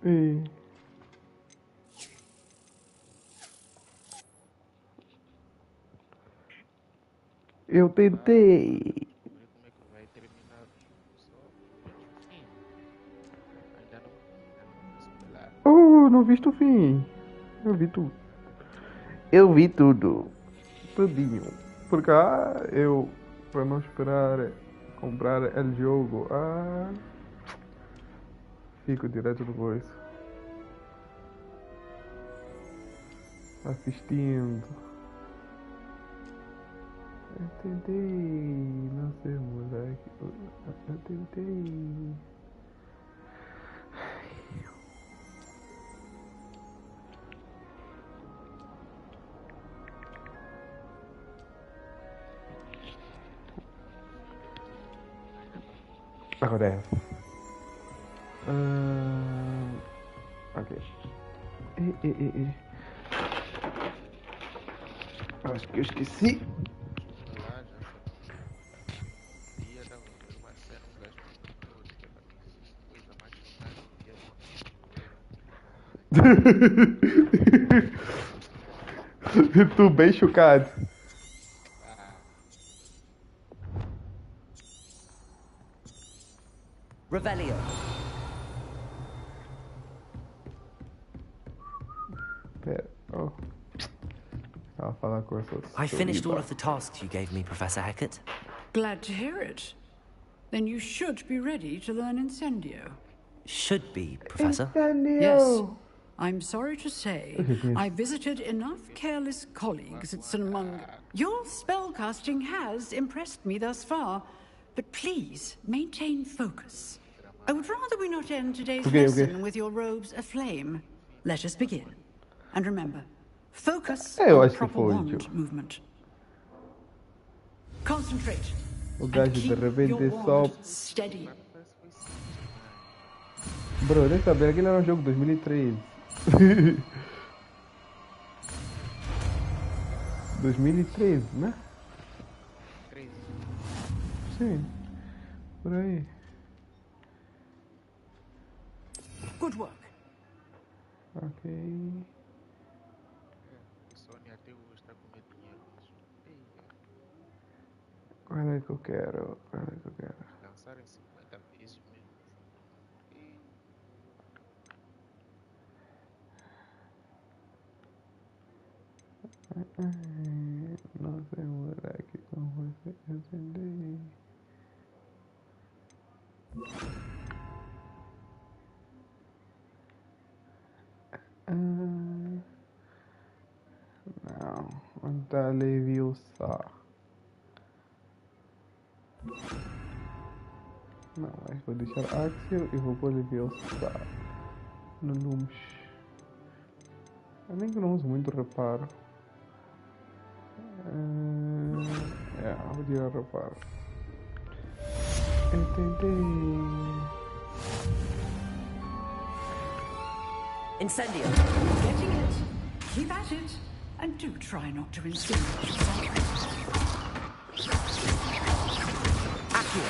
E... Eu tentei. Vamos ver como é que vai terminar o jogo. Só vejo o fim. Ainda não posso falar. Oh, não viste o fim. Eu vi tudo. Eu vi tudo. Tudinho. Porque eu, para não esperar comprar o jogo, fico direto do coisa. Assistindo. Eu tentei, não sei, moleque. Eu tentei. Agora é. Ok. Acho que eu esqueci. Desculpa lá, já só que dia estava a ver uma cena, um gajo comentou, disse, "Epá, não existe coisa mais chocante do que acontecer no jogo." Tu bem chocado. Ah, Revelio. Pera, oh. I'll falar com essa I finished all soliva. of the tasks you gave me, Professor Hackett. Glad to hear it. Then you should be ready to learn Incendio. Should be, Professor. Incendio! Yes. I'm sorry to say, Yes. I visited enough careless colleagues at St. Mung. Your spellcasting has impressed me thus far, but please maintain focus. I would rather we not end today's lesson with your robes aflame. Let us begin. And remember, focus Eu on acho que proper foi, wand tio. movement. Concentrate. O And gajo de keep your repente wand só. steady. agora parece que foi simples demais. Bro, deixa eu saber, aquele era um jogo de 2013. 2013, né? 13. Sim, por aí. Good work. Ok. A Sony até hoje está com meu dinheiro nesse jogo. Eia, Qual é que eu quero? Qual é que eu quero? lançaram em 50 vezes o mesmo jogo. E Não sei, moleque, como você entender. Não, onde está Leviosa? Não, mas vou deixar Axel e vou pôr Leviosa no Lumes. Eu nem que não uso muito reparo. Vou tirar reparo. Eu tentei. Incendio. Getting it. Keep at it. And do try not to insinuate yourself. Accio.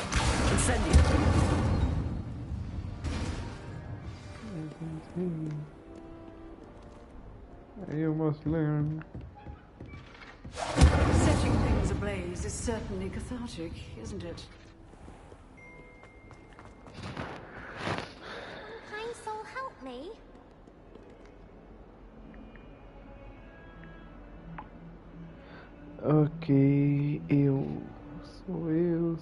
Incendio. You must learn. Setting things ablaze is certainly cathartic, isn't it? Kind soul, help me. Ok, sou eu.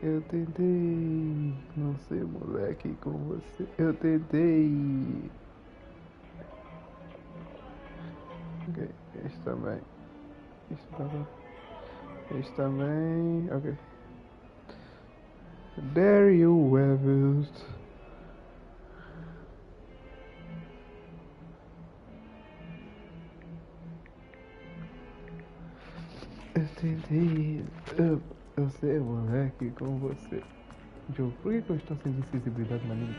Eu tentei, não sei, moleque, com você. Eu tentei. Ok, este também. Este também. Ok. There you have it. Eu tentei. Eu sei, moleque, com você. Joe, por que eu estou sem visibilidade na minha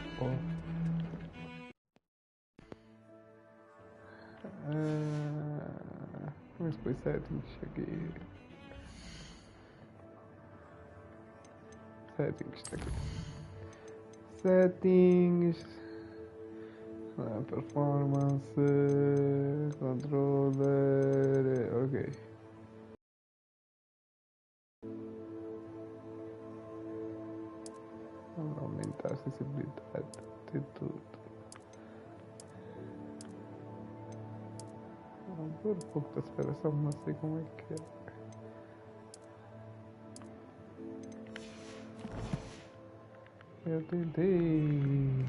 mas foi certo, cheguei. Settings, tá aqui. Settings. Performance. Controller. Ok. Vamos aumentar a acessibilidade de tudo. Por pouco da aceleração, não sei como é que é. Eu tentei.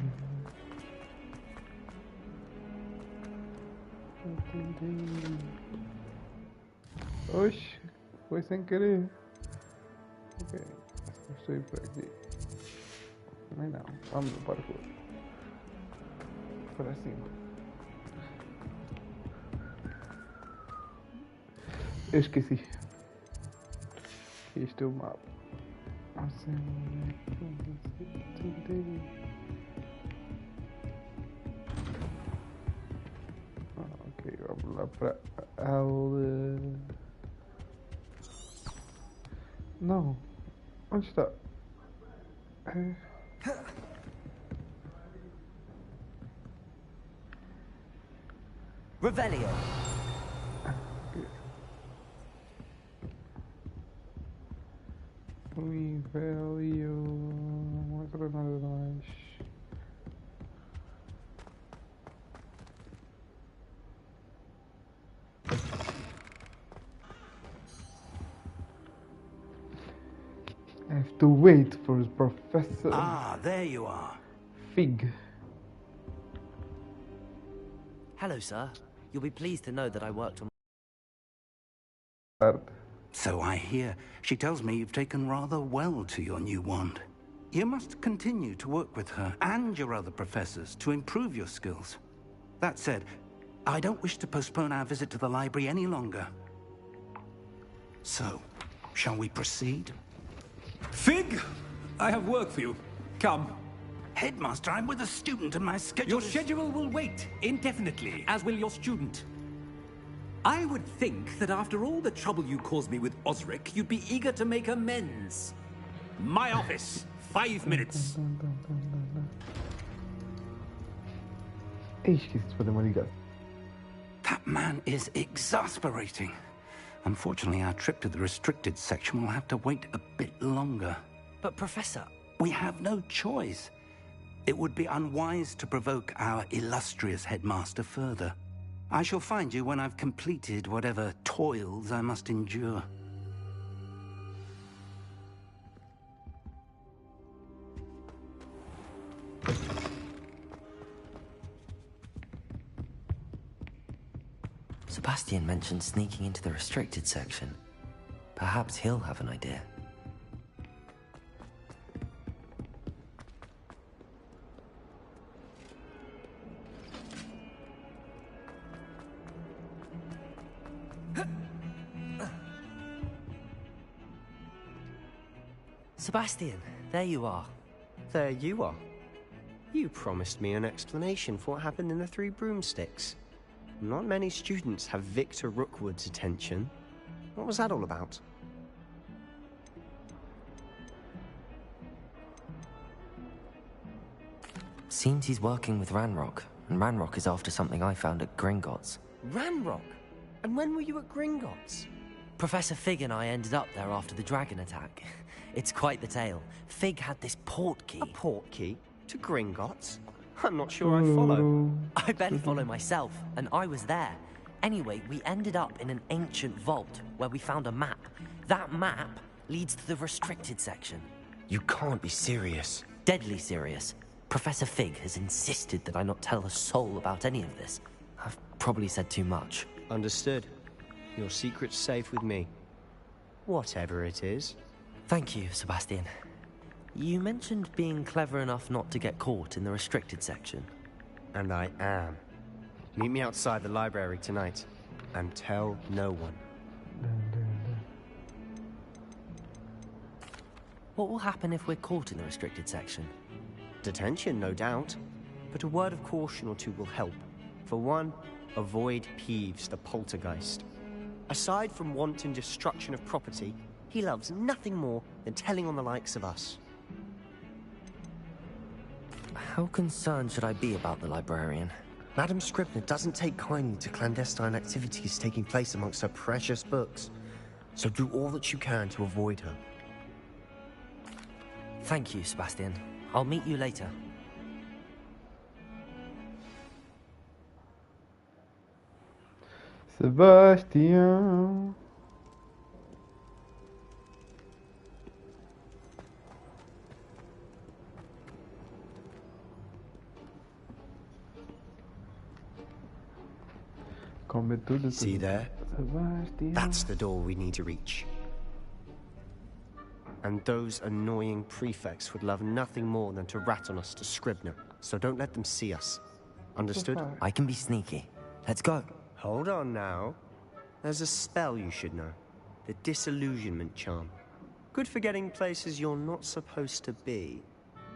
Oxe, foi sem querer. Ok, estou aí por aqui. Mas não, vamos no parkour. Para cima. Eu esqueci. Este é o mapa. Ok, vamos lá para aula. Não. Onde está? Revelio. Revelio. Não mostra nada mais. I have to wait for the professor. Ah, there you are. Fig. Hello, sir. You'll be pleased to know that I worked on... Parte. So I hear. She tells me you've taken rather well to your new wand. You must continue to work with her and your other professors to improve your skills. That said, I don't wish to postpone our visit to the library any longer. So, shall we proceed? Fig! I have work for you. Come. Headmaster, I'm with a student and my schedule Your schedule will wait indefinitely, as will your student. I would think that after all the trouble you caused me with Osric, you'd be eager to make amends. My office. 5 minutes. Esqueci de fazer uma ligação. That man is exasperating. Unfortunately, our trip to the restricted section will have to wait a bit longer. But, Professor... We have no choice. It would be unwise to provoke our illustrious headmaster further. I shall find you when I've completed whatever toils I must endure. Sebastian mentioned sneaking into the restricted section. Perhaps he'll have an idea. Sebastian, there you are. There you are. You promised me an explanation for what happened in the Three Broomsticks. Not many students have Victor Rookwood's attention. What was that all about? Seems he's working with Ranrock, and Ranrock is after something I found at Gringotts. Ranrock? And when were you at Gringotts? Professor Fig and I ended up there after the dragon attack. It's quite the tale. Fig had this port key. A port key? To Gringotts? I'm not sure I follow. I barely follow myself, and I was there. Anyway, we ended up in an ancient vault where we found a map. That map leads to the restricted section. You can't be serious. Deadly serious. Professor Fig has insisted that I not tell a soul about any of this. I've probably said too much. Understood. Your secret's safe with me. Whatever it is. Thank you, Sebastian. You mentioned being clever enough not to get caught in the restricted section. And I am. Meet me outside the library tonight. And tell no one. What will happen if we're caught in the restricted section? Detention, no doubt. But a word of caution or two will help. For one, avoid Peeves, the poltergeist. Aside from wanton destruction of property, he loves nothing more than telling on the likes of us. How concerned should I be about the librarian? Madam Scribner doesn't take kindly to clandestine activities taking place amongst her precious books. So do all that you can to avoid her. Thank you, Sebastian. I'll meet you later. Sebastian. Come tudo. See there? Sebastian. That's the door we need to reach. And those annoying prefects would love nothing more than to rat on us to Scribner, so don't let them see us. Understood? I can be sneaky. Let's go. Hold on now. There's a spell you should know. The Disillusionment Charm. Good for getting places you're not supposed to be.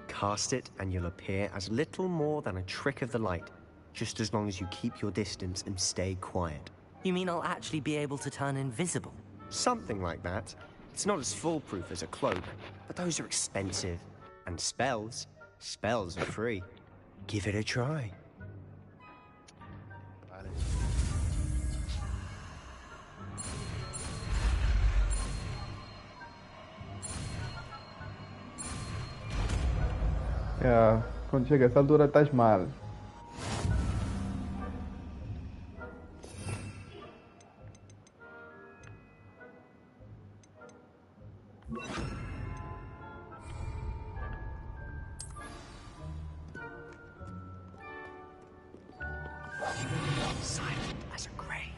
Cast it and you'll appear as little more than a trick of the light, just as long as you keep your distance and stay quiet. You mean I'll actually be able to turn invisible? Something like that. It's not as foolproof as a cloak, but those are expensive. And spells are free. Give it a try. Vale. Quando chega a essa altura estás mal. Silent as a grave.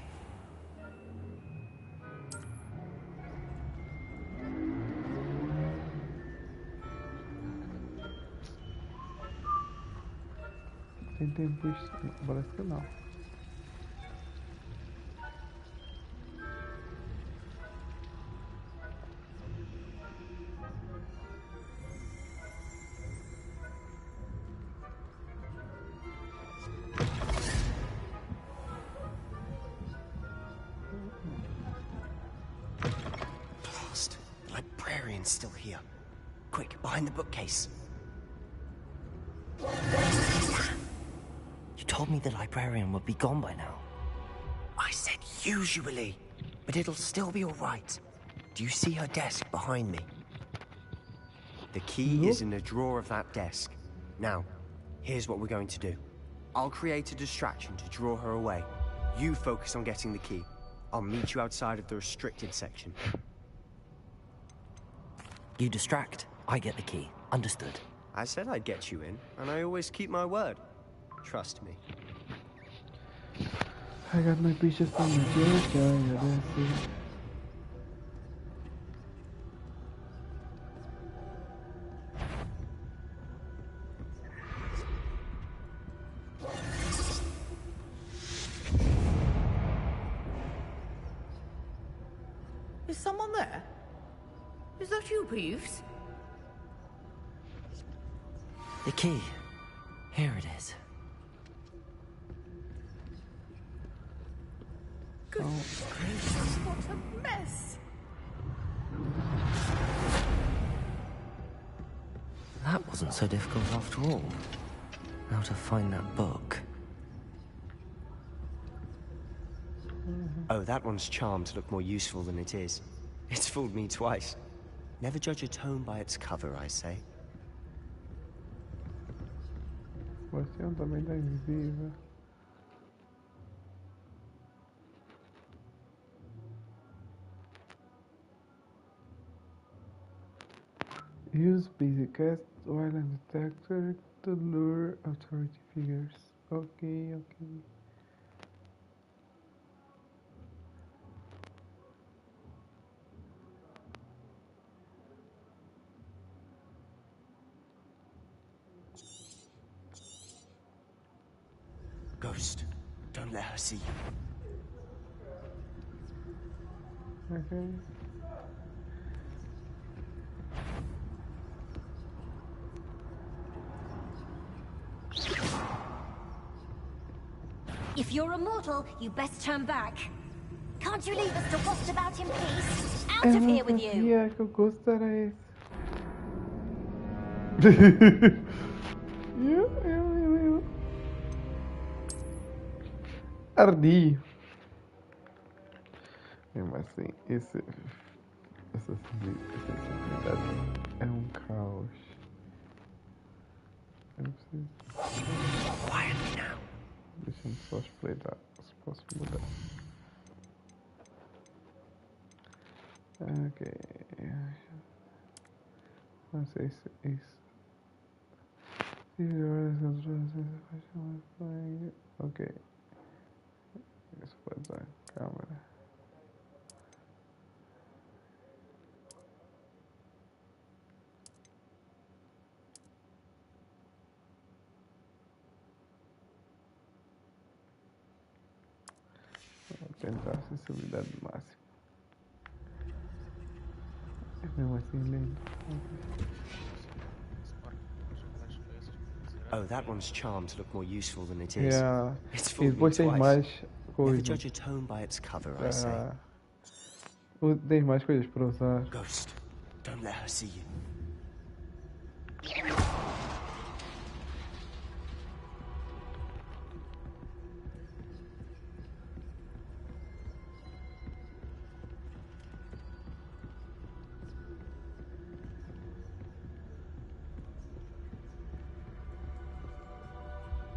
Tem tempo isso? Parece que não. Blast! The librarian's still here. Quick, behind the bookcase. You told me the librarian would be gone by now. I said usually, but it'll still be all right. Do you see her desk behind me? The key is in the drawer of that desk. Now, here's what we're going to do. I'll create a distraction to draw her away. You focus on getting the key. I'll meet you outside of the restricted section. You distract, I get the key. Understood. I said I'd get you in, and I always keep my word. Trust me. I got my pieces from the church. Yeah, that's it. Is someone there? Is that you, Peeves? The key. Here it is. Goodness gracious, what a mess! That wasn't so difficult after all. Now to find that book. Oh, that one's charmed to look more useful than it is. It's fooled me twice. Never judge a tome by its cover, I say. Sebastião também está invisível. Use busy cast while in detector to lure authority figures. Okay. Ghost, don't let her see you. Okay. If you're a mortal, you best turn back. Can't you leave us to rust about in peace? Out of here with you! Que o gosto era esse. Eu. Ardi. Mesmo assim, essa sensibilidade é um caos. Eu preciso. Quietly now. Deixa-me só espreitar se posso mudar. Ok. Não sei se é isso. Ok. Isso pode usar a câmera. Vou tentar a sensibilidade máxima. É mesmo assim lindo. Oh, that one's charms look more useful than it is. Yeah. It's E fooled me depois tens twice. mais Never coisas. judge a tome by its cover, I say. Tens mais coisas para usar. Ghost, don't let her see you.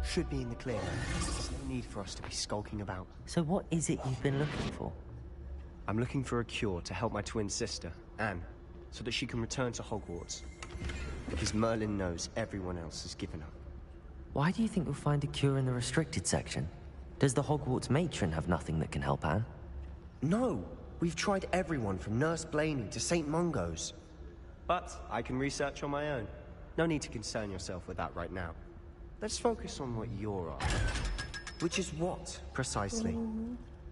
Should be in the clear. There's no need for us to be skulking about. So what is it you've been looking for? I'm looking for a cure to help my twin sister, Anne, so that she can return to Hogwarts. Because Merlin knows everyone else has given up. Why do you think you'll find a cure in the restricted section? Does the Hogwarts matron have nothing that can help Anne? No! We've tried everyone from Nurse Blaney to St. Mungo's. But I can research on my own. No need to concern yourself with that right now. Let's focus on what you're after. Which is what, precisely?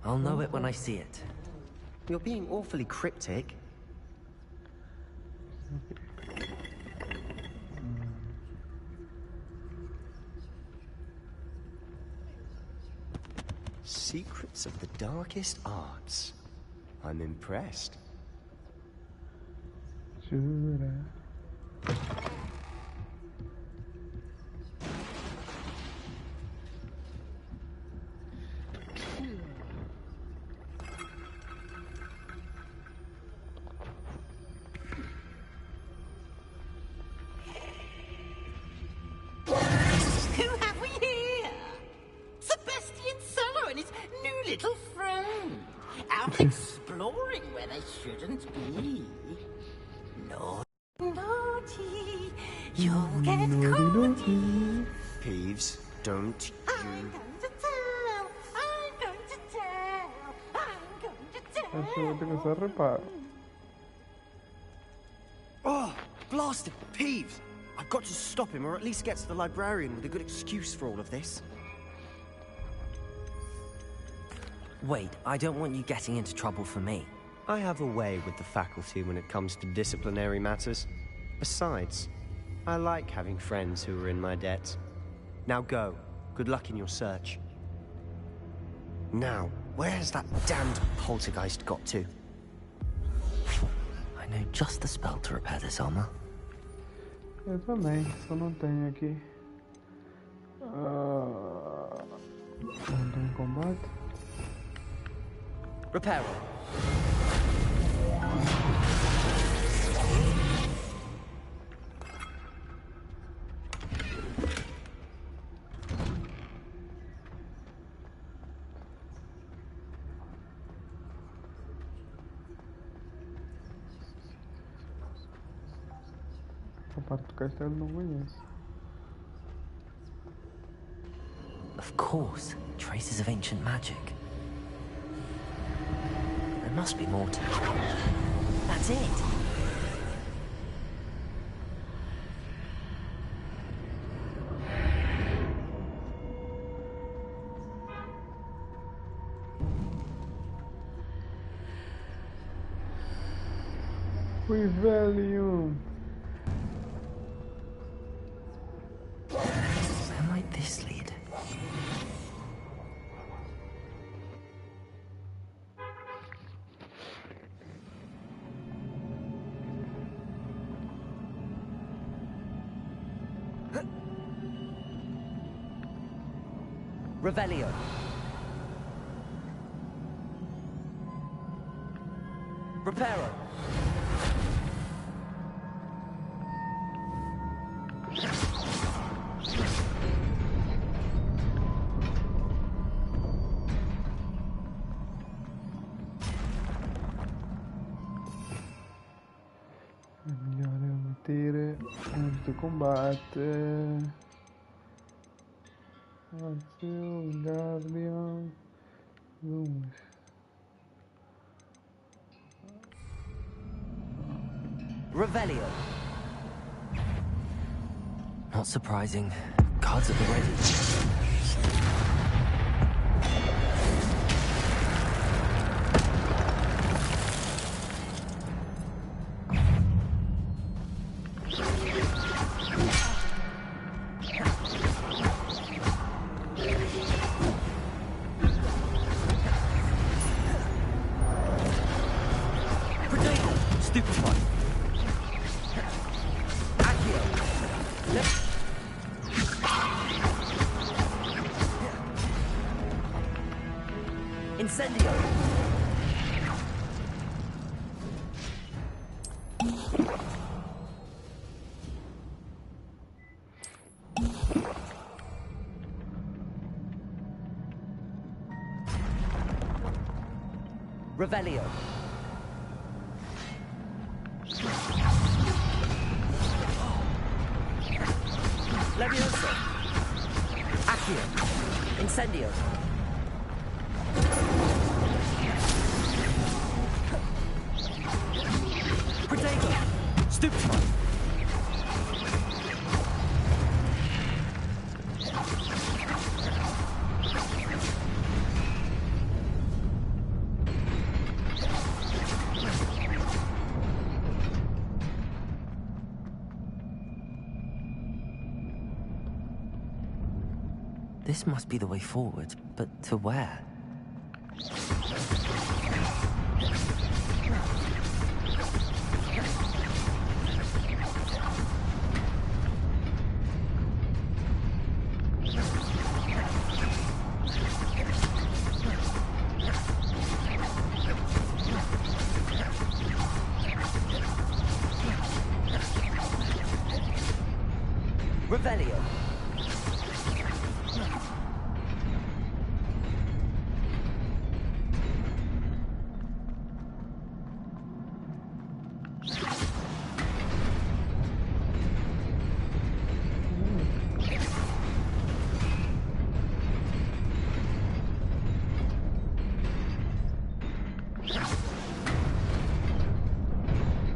I'll know it when I see it. You're being awfully cryptic. Secrets of the darkest arts. I'm impressed. Jura. Who have we here? Sebastian Cello and his new little friend. Out exploring where they shouldn't be. Naughty. You'll get caught. Peeves, don't I'm going to tell. I'm going to tell. I'm going to tell. Acho que eu vou ter que usar reparo. Oh, blasted Peeves! I've got to stop him, or at least get to the librarian with a good excuse for all of this. Wait, I don't want you getting into trouble for me. I have a way with the faculty when it comes to disciplinary matters. Besides, I like having friends who are in my debt. Now go. Good luck in your search. Now, where's that damned poltergeist got to? I know just the spell to repair this armor. Eu também, só não tenho aqui. Não tem combate. Repair. A parte do castelo não conheço. Of course, traces of ancient magic. There must be more to it. That's it! Revelio. Where might this lead? Revelio. Reparo. Migliore mettere questo combatte. Azio, Guardian. Revelio. Not surprising. Cards at the ready. Incendio! Revelio. Levioso. Accio. Incendio. Protego. Stupefy. This must be the way forward, but to where? Revelio.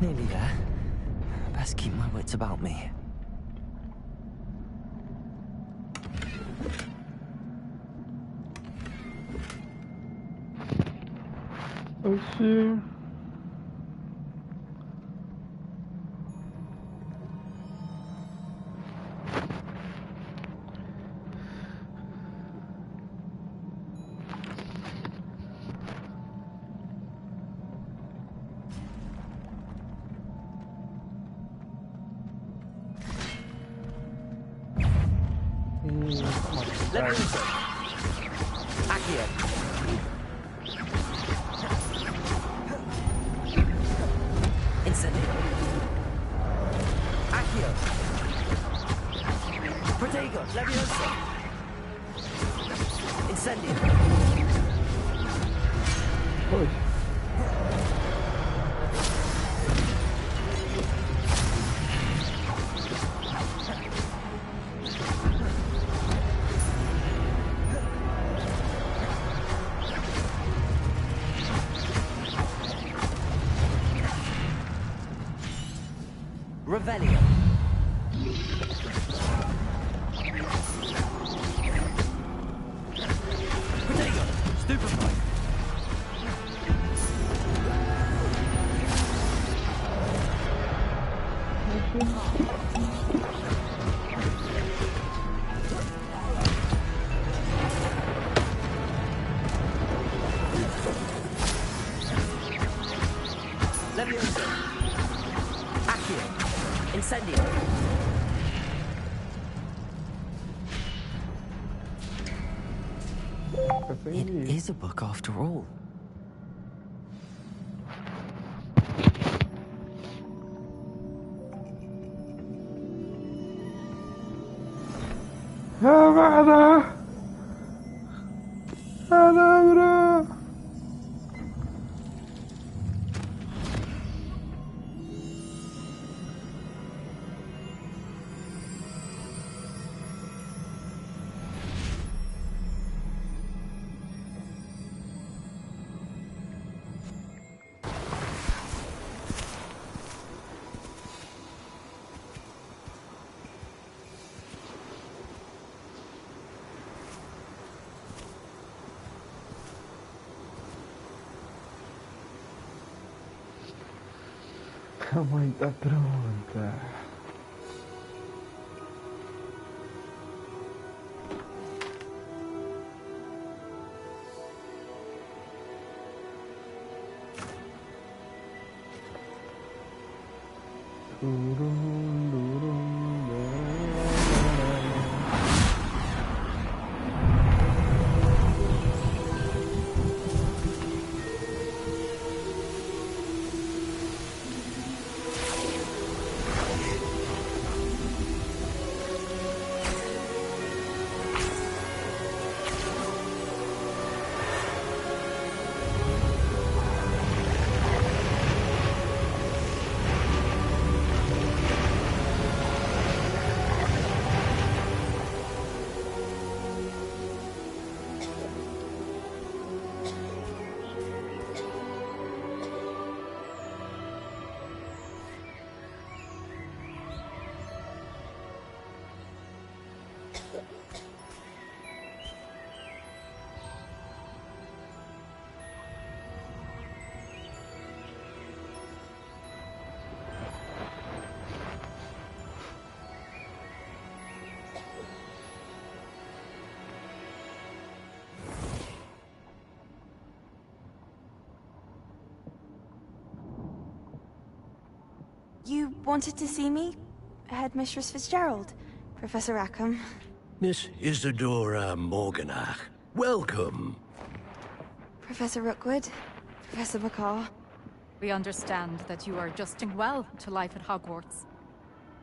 Nearly there. Best keep my wits about me. Oxi. Levioso. Accio. Incendio. Accio. Protego. Levioso. Incendio. Pois. Revelio. Protego. Stupefy. Levioso. Accio. Incendio. It is a book after all. Avada! Adabra! A mãe tá pronta. You wanted to see me? Headmistress Fitzgerald? Professor Rackham? Miss Isadora Morganach, welcome. Professor Rookwood? Professor Macaw? We understand that you are adjusting well to life at Hogwarts.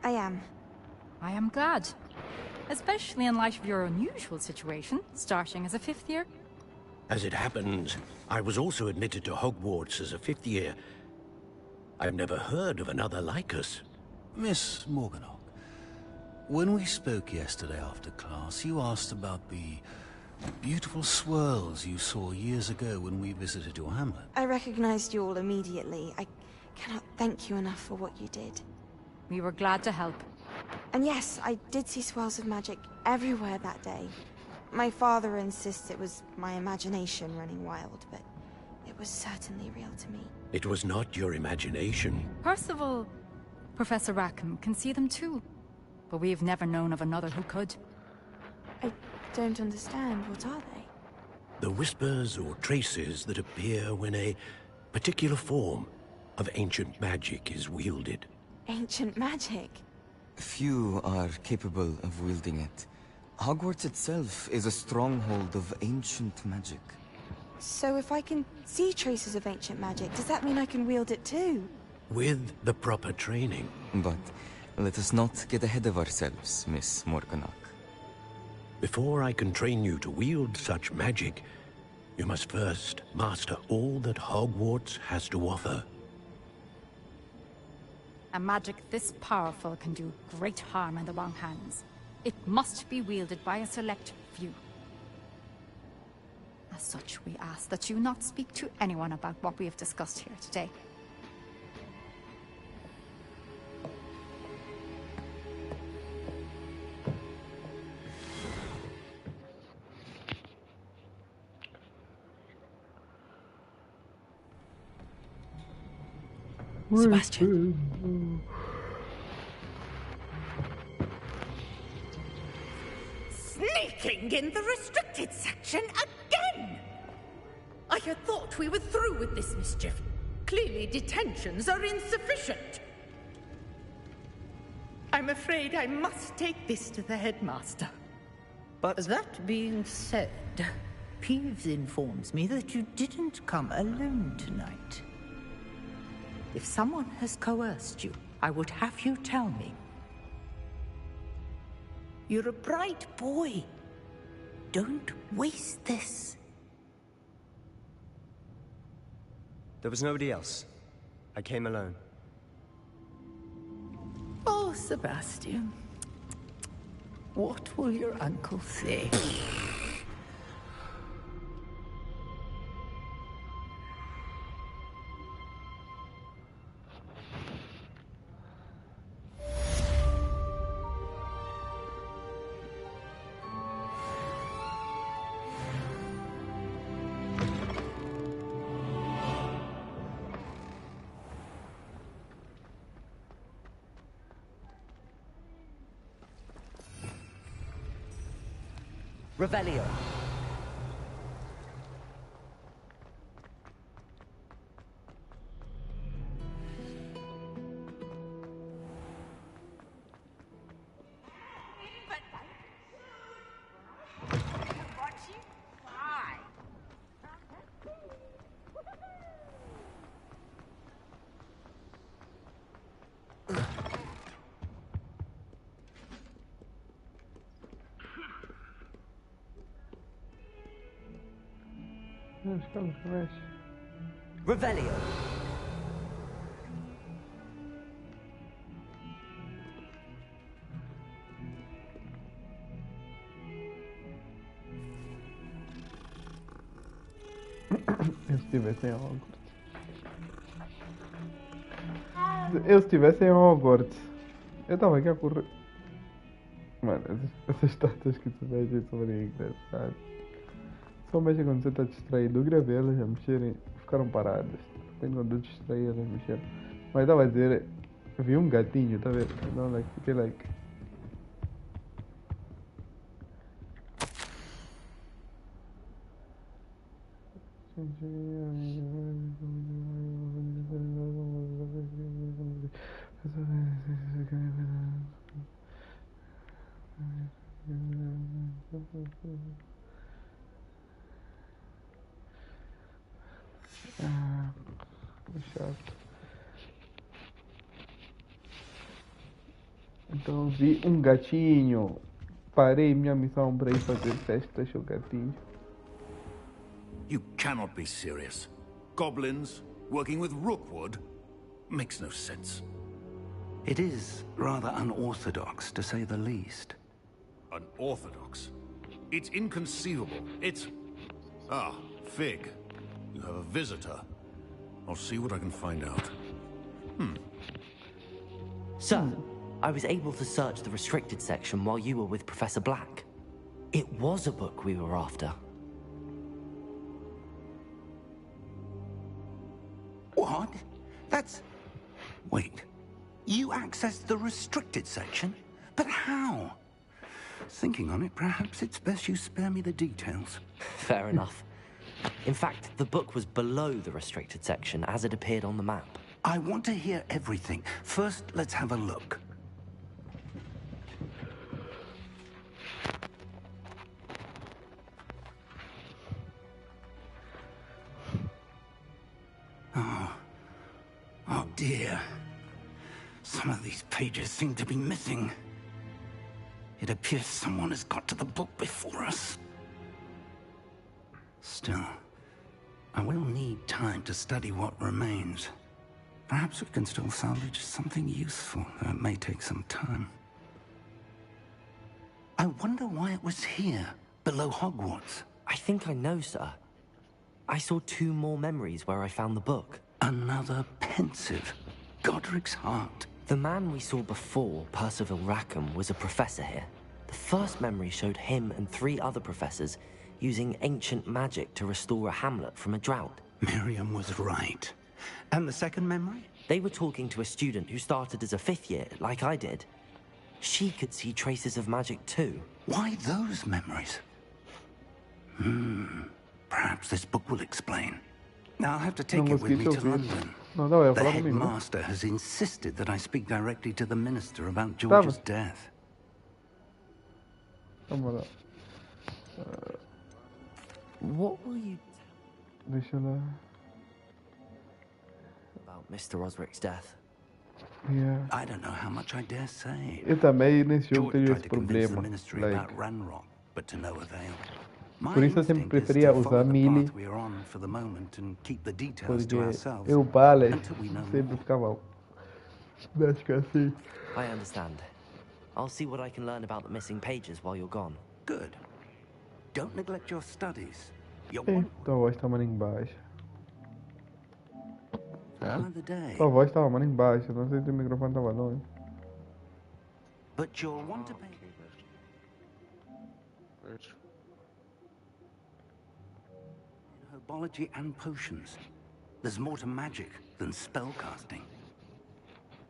I am. I am glad. Especially in light of your unusual situation, starting as a 5th year. As it happens, I was also admitted to Hogwarts as a 5th year. I've never heard of another like us. Miss Morganach, when we spoke yesterday after class, you asked about the beautiful swirls you saw years ago when we visited your hamlet. I recognized you all immediately. I cannot thank you enough for what you did. We were glad to help. And yes, I did see swirls of magic everywhere that day. My father insists it was my imagination running wild, but it was certainly real to me. It was not your imagination. Percival, Professor Rackham can see them too. But we have never known of another who could. I don't understand. What are they? The whispers or traces that appear when a particular form of ancient magic is wielded. Ancient magic? Few are capable of wielding it. Hogwarts itself is a stronghold of ancient magic. So if I can see traces of ancient magic, does that mean I can wield it too? With the proper training. But let us not get ahead of ourselves, Miss Morganach. Before I can train you to wield such magic, you must first master all that Hogwarts has to offer. A magic this powerful can do great harm in the wrong hands. It must be wielded by a select few. As such, we ask that you not speak to anyone about what we have discussed here today. Sebastian. Sneaking in the restricted section again! I had thought we were through with this mischief. Clearly detentions are insufficient. I'm afraid I must take this to the headmaster. But that being said, Peeves informs me that you didn't come alone tonight. If someone has coerced you, I would have you tell me. You're a bright boy. Don't waste this. There was nobody else. I came alone. Oh, Sebastian. What will your uncle say? Revelio. Revelio. Eu se estivesse em Hogwarts. Eu se estivesse em Hogwarts. Eu estava aqui a correr. Mano, essas estátuas que tu vês são bem engraçadas. Só mexe quando você está distraído. Eu gravei elas a mexerem, ficaram paradas. Depois quando eu distraí elas mexeram. Mas estava a dizer, vi um gatinho, tá vendo? Não, like, fiquei like. Ah, chato. Então vi um gatinho. Parei minha missão para ir fazer festas ao gatinho. You cannot be serious. Goblins working with Rookwood makes no sense. It is rather unorthodox, to say the least. Unorthodox? It's inconceivable. It's... Ah, Fig. You have a visitor. I'll see what I can find out. Sir, I was able to search the restricted section while you were with Professor Black. It was a book we were after. What? That's... Wait. You accessed the restricted section? But how? Thinking on it, perhaps it's best you spare me the details. Fair enough. In fact, the book was below the restricted section as it appeared on the map. I want to hear everything. First, let's have a look. Oh dear. Some of these pages seem to be missing. It appears someone has got to the book before us. Still, I will need time to study what remains. Perhaps we can still salvage something useful, though it may take some time. I wonder why it was here, below Hogwarts. I think I know, sir. I saw 2 more memories where I found the book. Another pensive. Godric's heart. The man we saw before, Percival Rackham, was a professor here. The first memory showed him and 3 other professors using ancient magic to restore a hamlet from a drought. Miriam was right. And the second memory? They were talking to a student who started as a 5th year, like I did. She could see traces of magic too. Why those memories? Perhaps this book will explain. Now I'll have to take it with me to London. The headmaster has insisted that I speak directly to the minister about George's death. What will you Deixa lá. about Mr. Osric's death? Yeah. I don't know how much I dare say. Eu também nesse jogo George tenho tried esse to convince the problema. ministry Like, about Ranrock, but to no avail. My por isso eu sempre instinct is preferia to usar follow the melee, path we are on for the moment and keep the details to porque ourselves eu Pallet until we know sempre more. ficava. Acho que assim. I understand. I'll see what I can learn about the missing pages while you're gone. Good. Don't neglect your studies. Your Ei, one tua voz tá mais embaixo. another day. Tua voz tava mais embaixo, não sei se o microfone tava longe. But you'll want to pay in herbology and potions. There's more to magic than spellcasting.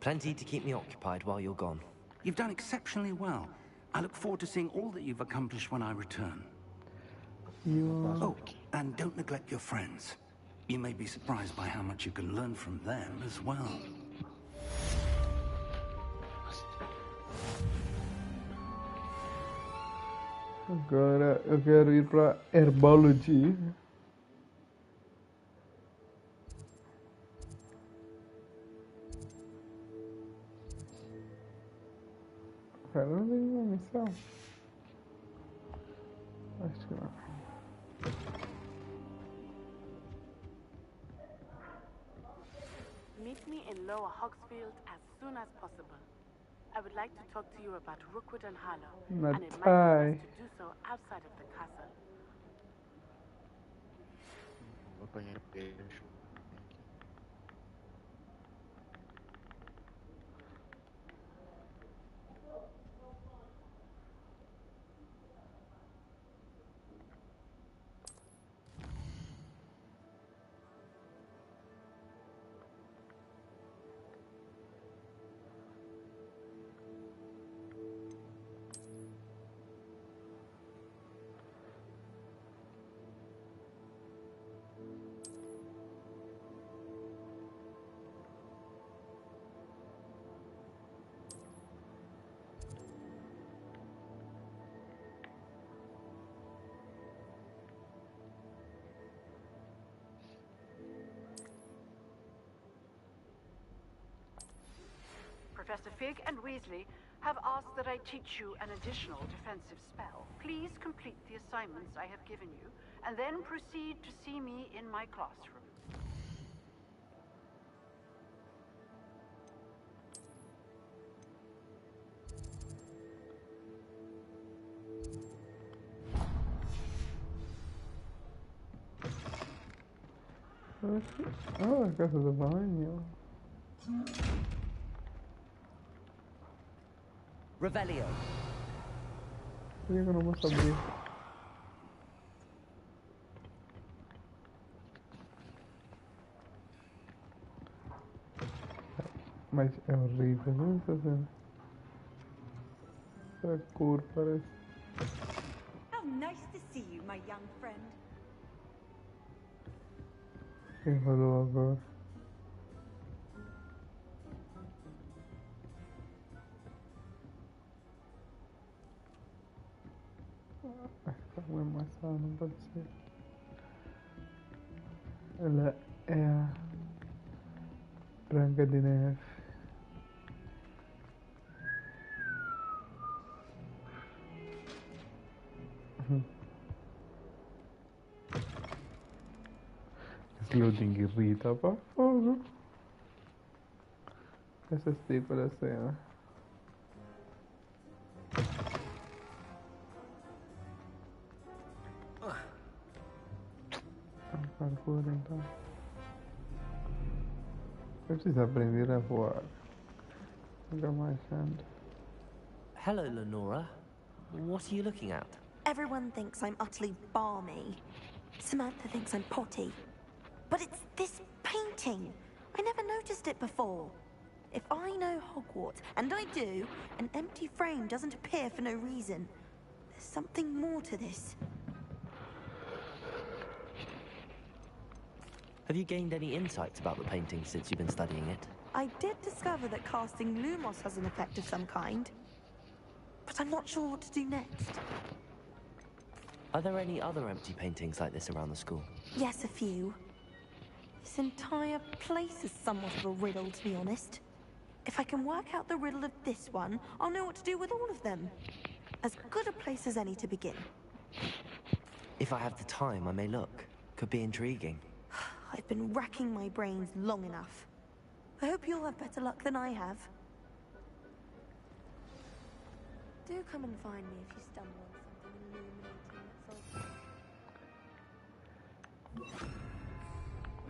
Plenty to keep me occupied while you're gone. You've done exceptionally well. I look forward to seeing all that you've accomplished when I return. Oh, and don't neglect your friends. You may be surprised by how much you can learn from them as well. Agora eu quero ir pra Herbology. Cara, não tem nenhuma missão. Acho que não. Meet me in Lower Hogsfield as soon as possible. I would like to talk to you about Rookwood and Harlow, and it might be best to do so outside of the castle. Vou apanhar peixe. Professor Fig and Weasley have asked that I teach you an additional defensive spell. Please complete the assignments I have given you, and then proceed to see me in my classroom. Ah, a casa do banho. Revelio. Por que eu não posso abrir? Mas é horrível, não está sendo? Essa cor parece. How nice to see you, my young friend. Quem falou agora? Uma maçã, não pode ser. Ela é a Branca de Neve. Esse loading irrita pra fogo. Essas tipo da cena. Parkour então. Eu preciso aprender a voar. Nunca mais ando. Hello, Lenora. What are you looking at? Everyone thinks I'm utterly balmy. Samantha thinks I'm potty. But it's this painting. I never noticed it before. If I know Hogwarts, and I do, an empty frame doesn't appear for no reason. There's something more to this. Have you gained any insights about the painting since you've been studying it? I did discover that casting Lumos has an effect of some kind. But I'm not sure what to do next. Are there any other empty paintings like this around the school? Yes, a few. This entire place is somewhat of a riddle, to be honest. If I can work out the riddle of this one, I'll know what to do with all of them. As good a place as any to begin. If I have the time, I may look. Could be intriguing. I've been racking my brains long enough. I hope you'll have better luck than I have. Do come and find me if you stumble on something illuminating that's all.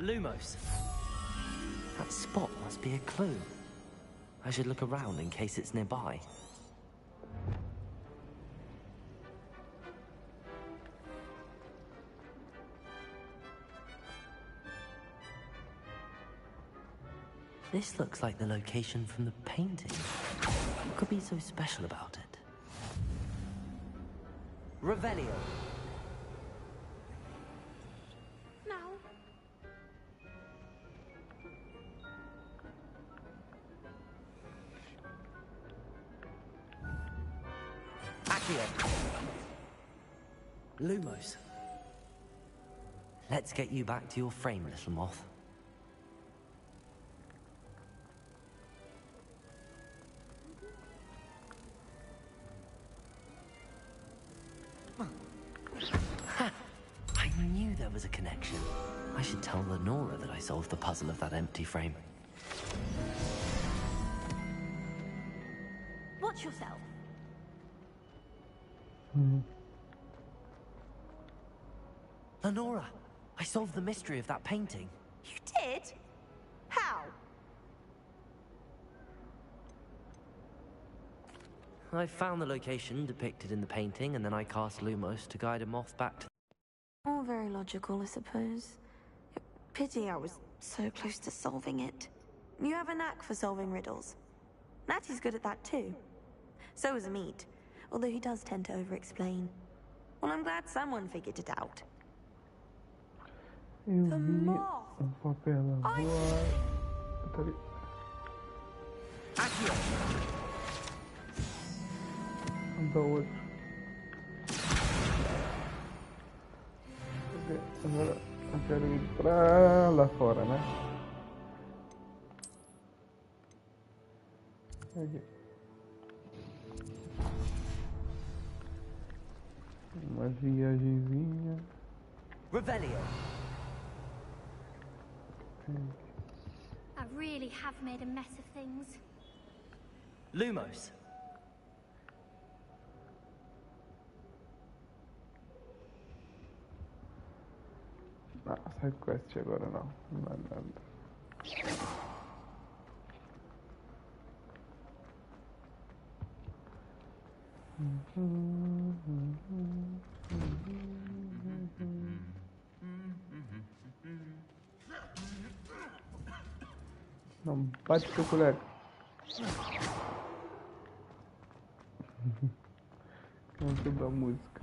Lumos. That spot must be a clue. I should look around in case it's nearby. This looks like the location from the painting. What could be so special about it? Revelio. No. Accio. Lumos. Let's get you back to your frame, little moth. I knew there was a connection. I should tell Lenora that I solved the puzzle of that empty frame. Watch yourself. Lenora, I solved the mystery of that painting. You did? How? I found the location depicted in the painting, and then I cast Lumos to guide a moth back to... All very logical, I suppose. Pity I was so close to solving it. You have a knack for solving riddles. Natty's good at that too. So is Amit, although he does tend to over-explain. Well, I'm glad someone figured it out. Eu vi um papel a voar. Da outro. Agora eu quero ir pra lá fora, né? Aqui. Uma viagemzinha. Revelio. I really have made a mess of things. Lumos. Ah, side quest agora não. Não dá nada. Não bate com o colega. Canto da música.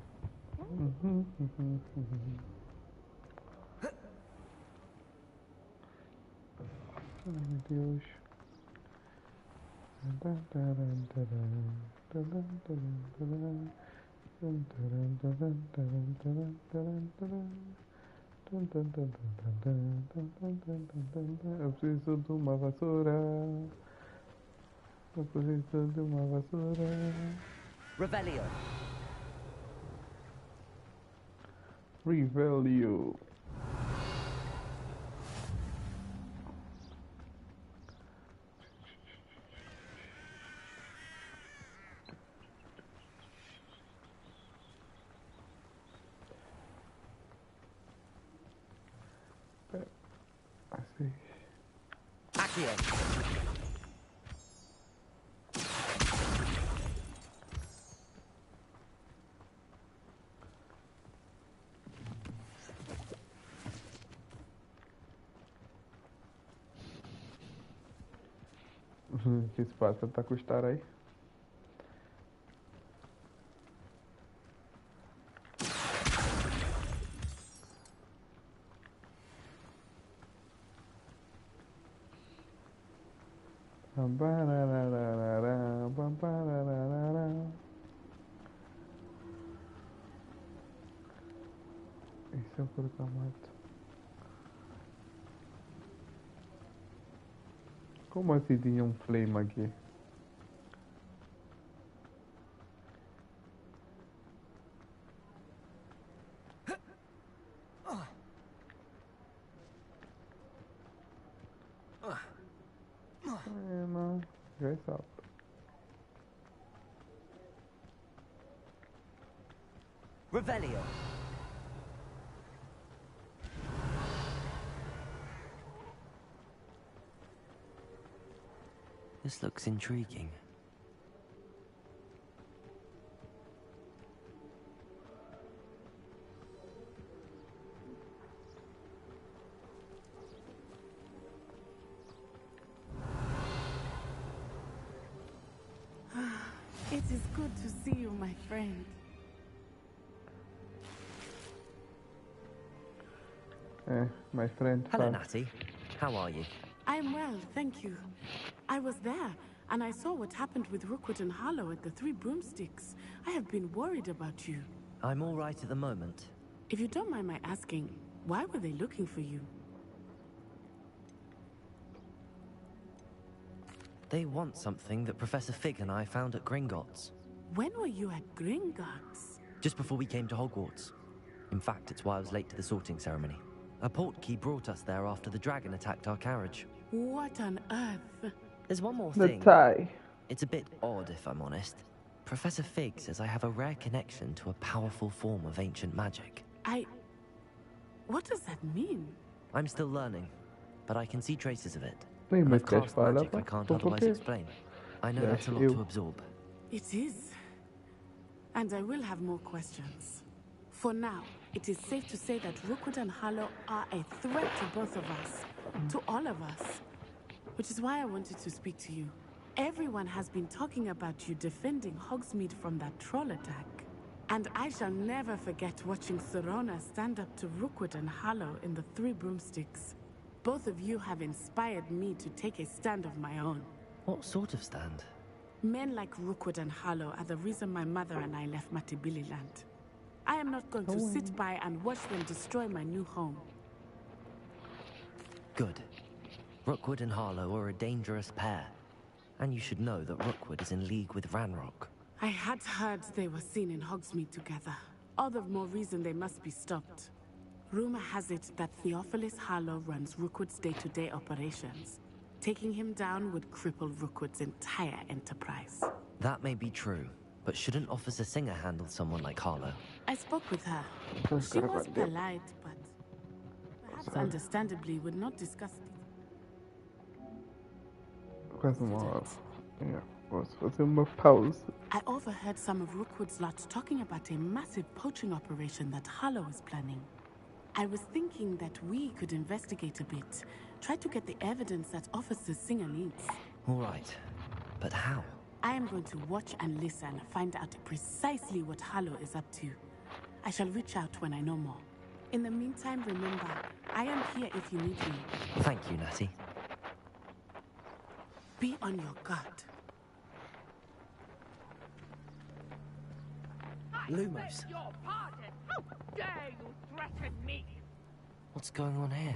Ai meu Deus. Eu preciso de uma vassoura. Eu preciso de uma vassoura. Revelio. Revelio. Assim. Accio. Que se passa? Tá a custar aí? tem que colocar mato. Como assim tinha um flame aqui? Não, já sabe. Revelio. This looks intriguing. It is good to see you, my friend. My friend. Hello, Natty. How are you? I'm well, thank you. I was there, and I saw what happened with Rookwood and Harlow at the Three Broomsticks. I have been worried about you. I'm all right at the moment. If you don't mind my asking, why were they looking for you? They want something that Professor Fig and I found at Gringotts. When were you at Gringotts? Just before we came to Hogwarts. In fact, it's why I was late to the sorting ceremony. A portkey brought us there after the dragon attacked our carriage. What on earth? There's one more The thing. tie. It's a bit odd, if I'm honest. Professor Fig says I have a rare connection to a powerful form of ancient magic. What does that mean? I'm still learning, but I can see traces of it. Nem And me I've queres cast falar, magic pá? I can't Só otherwise porque- explain. I know Yeah, that's a lot eu. to absorb. It is. And I will have more questions. For now, it is safe to say that Rookwood and Harlow are a threat to both of us. To all of us. Which is why I wanted to speak to you. Everyone has been talking about you defending Hogsmeade from that troll attack. And I shall never forget watching Serona stand up to Rookwood and Harlow in the Three Broomsticks. Both of you have inspired me to take a stand of my own. What sort of stand? Men like Rookwood and Harlow are the reason my mother and I left Matibili land. I am not going to sit by and watch them destroy my new home. Good. Rookwood and Harlow are a dangerous pair. And you should know that Rookwood is in league with Ranrock. I had heard they were seen in Hogsmeade together. All the more reason they must be stopped. Rumor has it that Theophilus Harlow runs Rookwood's day-to-day operations. Taking him down would cripple Rookwood's entire enterprise. That may be true, but shouldn't Officer Singer handle someone like Harlow? I spoke with her. She was polite, but perhaps understandably would not discuss it. Quase uma hora. Posso fazer uma pausa. I overheard some of Rookwood's lot talking about a massive poaching operation that Harlow is planning. I was thinking that we could investigate a bit. Try to get the evidence that Officer Singer needs. All right, but how? I am going to watch and listen, find out precisely what Harlow is up to. I shall reach out when I know more. In the meantime, remember, I am here if you need me. Thank you, Natty. Be on your guard. Lumos. Your pardon! How dare you threaten me? What's going on here?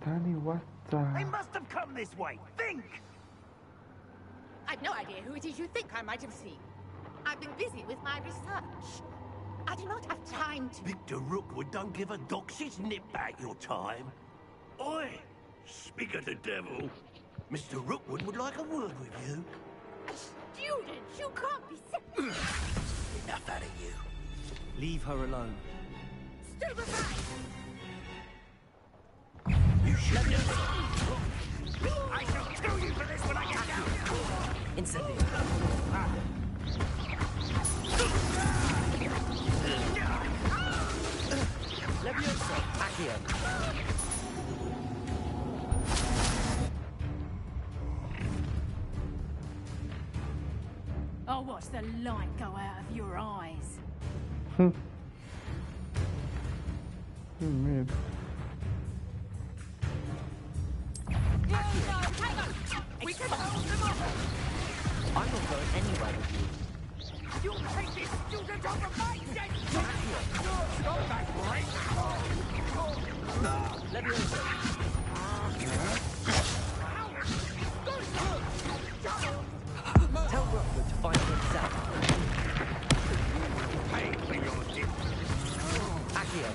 Danny, what the... They must have come this way. Think! I've no idea who it is you think I might have seen. I've been busy with my research. I do not have time to... Victor Rookwood don't give a doxy's nip back your time. Oi! Speak of the devil. Mr. Rookwood would like a word with you. Student, you can't be serious. Enough out of you. Leave her alone. Stupefy! You should never... I shall kill you for this when I get down! Incendio. Levioso. Accio. I'll watch the light go out of your eyes. Medo. We can hold them off! I'm not going anywhere with you. You'll take this student over my dead Stop that break! Let me over. Tell Rookwood to find himself. Pay for your gift. Accio.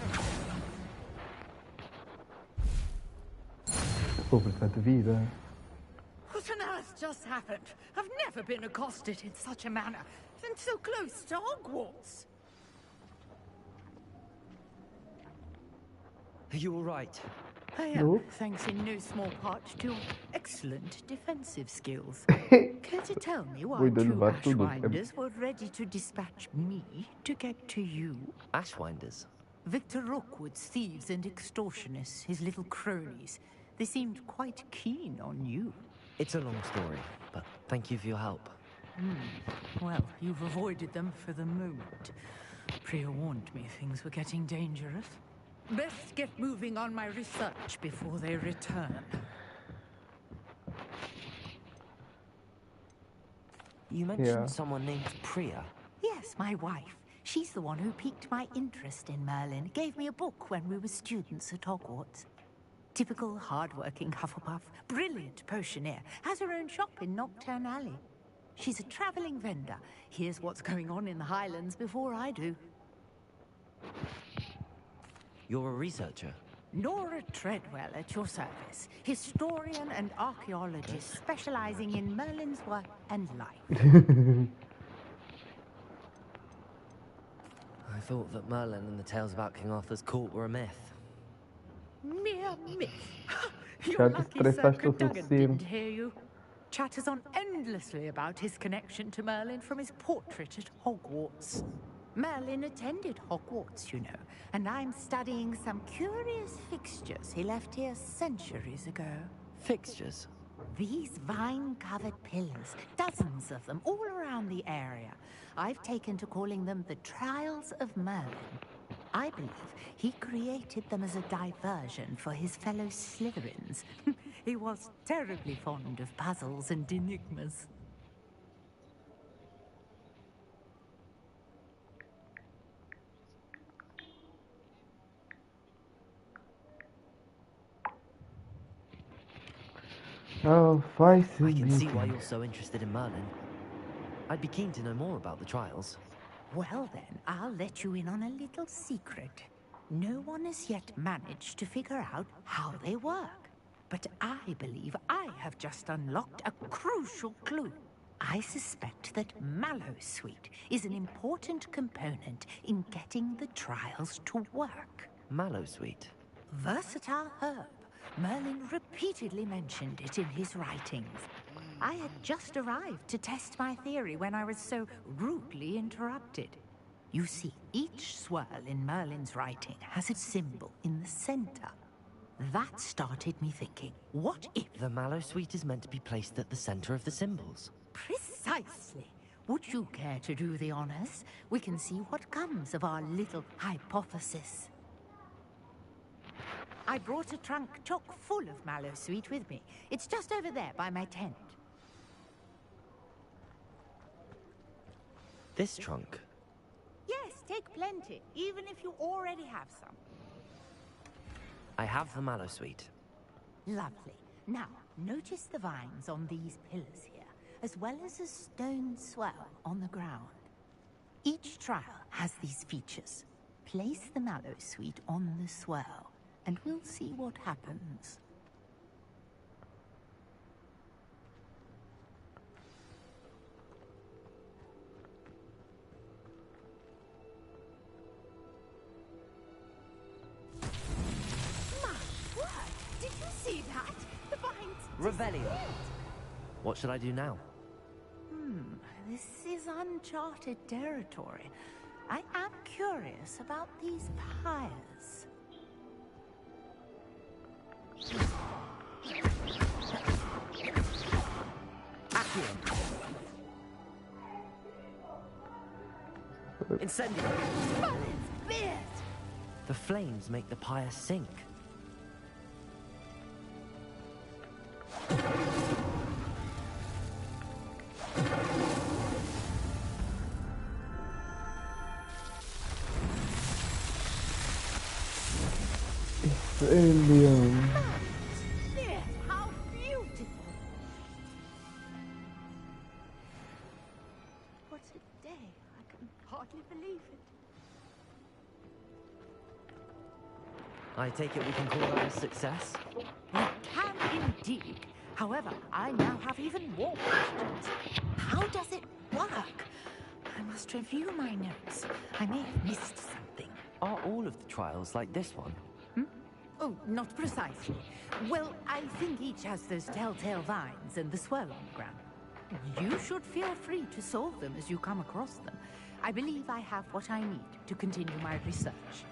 Pobreza de vida. What on earth just happened? I've never been accosted in such a manner, and so close to Hogwarts. Are you all right? I am, thanks in no small part to your excellent defensive skills. Care to tell me why Voi dă-l two vat tu, Ashwinders were ready to dispatch me to get to you? Ashwinders? Victor Rookwood's thieves and extortionists, his little cronies. They seemed quite keen on you. It's a long story, but thank you for your help. Well, you've avoided them for the moment. Priya warned me things were getting dangerous. Best get moving on my research before they return. You mentioned someone named Priya. Yes, my wife. She's the one who piqued my interest in Merlin. Gave me a book when we were students at Hogwarts. Typical hard-working Hufflepuff, brilliant potioneer, has her own shop in Nocturne Alley. She's a traveling vendor. Hears what's going on in the Highlands before I do. You're a researcher? Nora Treadwell at your service. Historian and archaeologist specializing in Merlin's work and life. I thought that Merlin and the tales about King Arthur's court were a myth. Mere myth. Și You're ați lucky stresat Sir și o Cadogan susțin. didn't hear you. Chatters on endlessly about his connection to Merlin from his portrait at Hogwarts. Merlin attended Hogwarts, you know, and I'm studying some curious fixtures he left here centuries ago. Fixtures? These vine-covered pillars, dozens of them, all around the area. I've taken to calling them the Trials of Merlin. I believe he created them as a diversion for his fellow Slytherins. He was terribly fond of puzzles and enigmas. Oh, I can see why you're so interested in Merlin. I'd be keen to know more about the trials. Well then, I'll let you in on a little secret. No one has yet managed to figure out how they work. But I believe I have just unlocked a crucial clue. I suspect that Mallowsweet is an important component in getting the trials to work. Mallowsweet? Versatile herb. Merlin repeatedly mentioned it in his writings. I had just arrived to test my theory when I was so rudely interrupted. You see, each swirl in Merlin's writing has a symbol in the center. That started me thinking, what if... The Mallowsweet is meant to be placed at the center of the symbols. Precisely. Would you care to do the honors? We can see what comes of our little hypothesis. I brought a trunk chock full of Mallowsweet with me. It's just over there by my tent. This trunk? Yes, take plenty, even if you already have some. I have the Mallowsweet. Lovely. Now, notice the vines on these pillars here, as well as a stone swell on the ground. Each trial has these features. Place the Mallowsweet on the swell, and we'll see what happens. Did you see that? The vines... Revelio. What should I do now? This is uncharted territory. I am curious about these pyres. Incendio. Merlin's beard! The flames make the pyre sink. It's alien. Yes, how beautiful! What a day. I can hardly believe it. I take it we can call that a success? We can indeed. However, I now have even more questions. How does it work? I must review my notes. I may have missed something. Are all of the trials like this one? Oh, not precisely. Well, I think each has those telltale vines and the swirl on the ground. You should feel free to solve them as you come across them. I believe I have what I need to continue my research.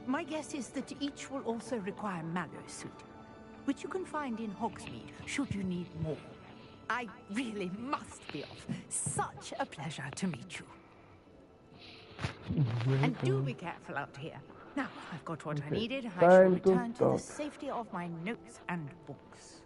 My guess is that each will also require Mago suit, which you can find in Hogsmeade should you need more. I really must be off. Such a pleasure to meet you. And do be careful out here. Now, I've got what I needed. I shall Time to return to the stop. safety of my notes and books.